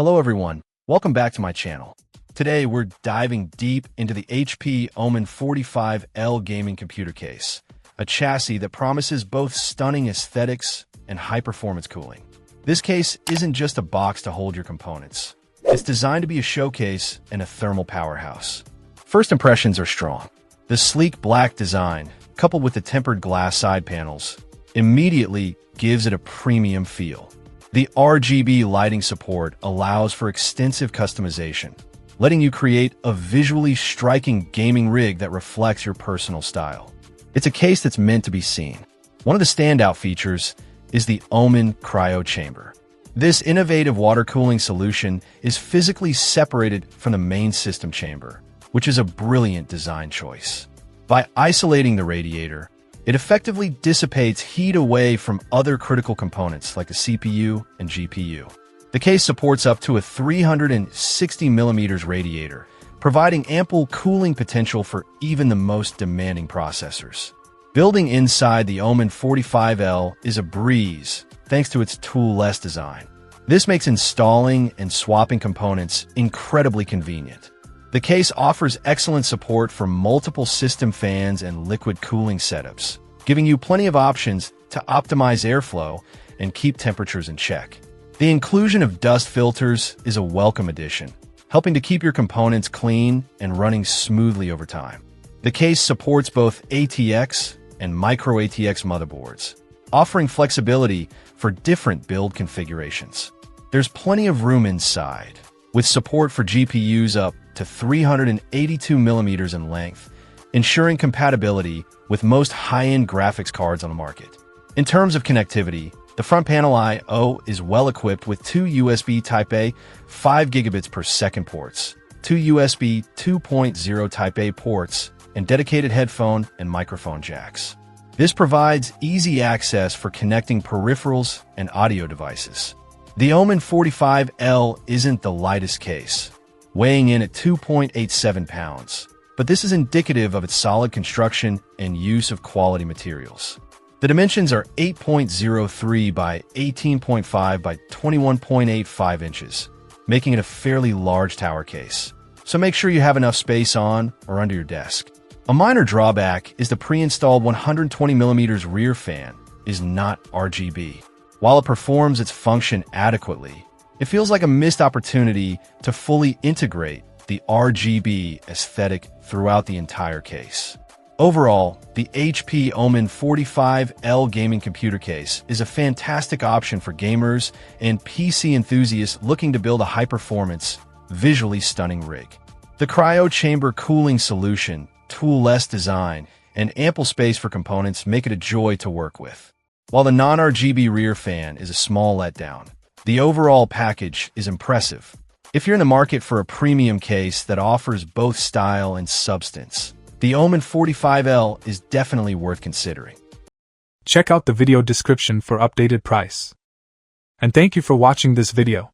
Hello everyone, welcome back to my channel. Today we're diving deep into the HP OMEN 45L gaming computer case, a chassis that promises both stunning aesthetics and high-performance cooling. This case isn't just a box to hold your components. It's designed to be a showcase and a thermal powerhouse. First impressions are strong. The sleek black design, coupled with the tempered glass side panels, immediately gives it a premium feel. The RGB lighting support allows for extensive customization, letting you create a visually striking gaming rig that reflects your personal style. It's a case that's meant to be seen. One of the standout features is the OMEN Cryo chamber. This innovative water cooling solution is physically separated from the main system chamber, which is a brilliant design choice. By isolating the radiator, it effectively dissipates heat away from other critical components like the CPU and GPU. The case supports up to a 360mm radiator, providing ample cooling potential for even the most demanding processors. Building inside the OMEN 45L is a breeze thanks to its tool-less design. This makes installing and swapping components incredibly convenient. The case offers excellent support for multiple system fans and liquid cooling setups, giving you plenty of options to optimize airflow and keep temperatures in check. The inclusion of dust filters is a welcome addition, helping to keep your components clean and running smoothly over time. The case supports both ATX and micro ATX motherboards, offering flexibility for different build configurations. There's plenty of room inside, with support for GPUs up to 382mm in length, ensuring compatibility with most high-end graphics cards on the market. In terms of connectivity, the front panel I/O is well equipped with two USB Type-A 5 Gbps ports, two USB 2.0 Type-A ports, and dedicated headphone and microphone jacks. This provides easy access for connecting peripherals and audio devices. The OMEN 45L isn't the lightest case, weighing in at 2.87 pounds, but this is indicative of its solid construction and use of quality materials. The dimensions are 8.03 by 18.5 by 21.85 inches, making it a fairly large tower case. So make sure you have enough space on or under your desk. A minor drawback is the pre-installed 120mm rear fan is not RGB. While it performs its function adequately, it feels like a missed opportunity to fully integrate the RGB aesthetic throughout the entire case. Overall, the HP OMEN 45L gaming computer case is a fantastic option for gamers and PC enthusiasts looking to build a high-performance, visually stunning rig. The Cryo chamber cooling solution, tool-less design, and ample space for components make it a joy to work with. While the non-RGB rear fan is a small letdown, the overall package is impressive. If you're in the market for a premium case that offers both style and substance, the OMEN 45L is definitely worth considering. Check out the video description for updated price. And thank you for watching this video.